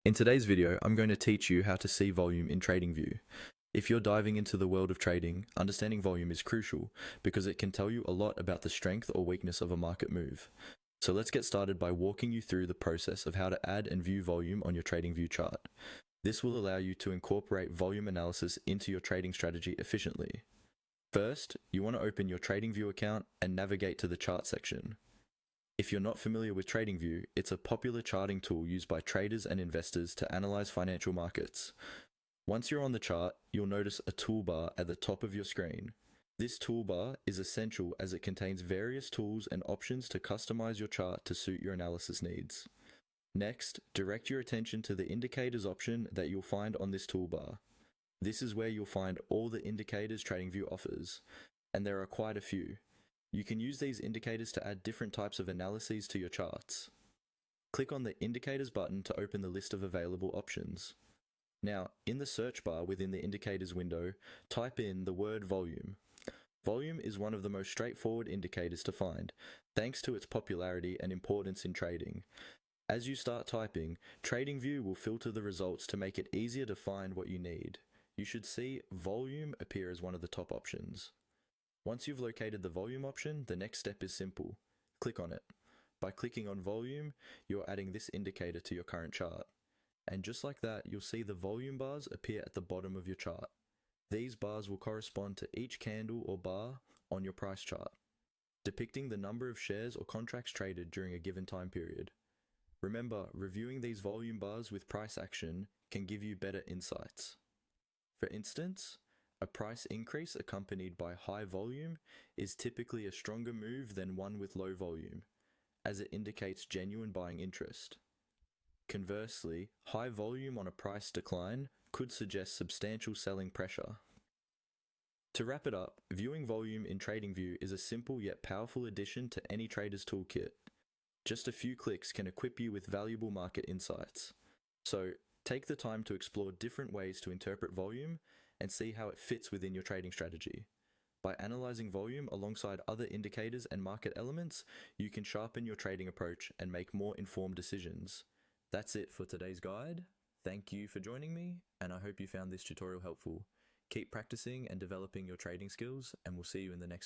In today's video, I'm going to teach you how to see volume in TradingView. If you're diving into the world of trading, understanding volume is crucial because it can tell you a lot about the strength or weakness of a market move. So let's get started by walking you through the process of how to add and view volume on your TradingView chart. This will allow you to incorporate volume analysis into your trading strategy efficiently. First, you want to open your TradingView account and navigate to the chart section. If you're not familiar with TradingView, it's a popular charting tool used by traders and investors to analyze financial markets. Once you're on the chart, you'll notice a toolbar at the top of your screen. This toolbar is essential as it contains various tools and options to customize your chart to suit your analysis needs. Next, direct your attention to the indicators option that you'll find on this toolbar. This is where you'll find all the indicators TradingView offers, and there are quite a few. You can use these indicators to add different types of analyses to your charts. Click on the Indicators button to open the list of available options. Now, in the search bar within the Indicators window, type in the word volume. Volume is one of the most straightforward indicators to find, thanks to its popularity and importance in trading. As you start typing, TradingView will filter the results to make it easier to find what you need. You should see volume appear as one of the top options. Once you've located the volume option, the next step is simple. Click on it. By clicking on volume, you're adding this indicator to your current chart. And just like that, you'll see the volume bars appear at the bottom of your chart. These bars will correspond to each candle or bar on your price chart, depicting the number of shares or contracts traded during a given time period. Remember, reviewing these volume bars with price action can give you better insights. For instance, a price increase accompanied by high volume is typically a stronger move than one with low volume, as it indicates genuine buying interest. Conversely, high volume on a price decline could suggest substantial selling pressure. To wrap it up, viewing volume in TradingView is a simple yet powerful addition to any trader's toolkit. Just a few clicks can equip you with valuable market insights. So, take the time to explore different ways to interpret volume and see how it fits within your trading strategy. By analyzing volume alongside other indicators and market elements, you can sharpen your trading approach and make more informed decisions. That's it for today's guide. Thank you for joining me, and I hope you found this tutorial helpful. Keep practicing and developing your trading skills, and we'll see you in the next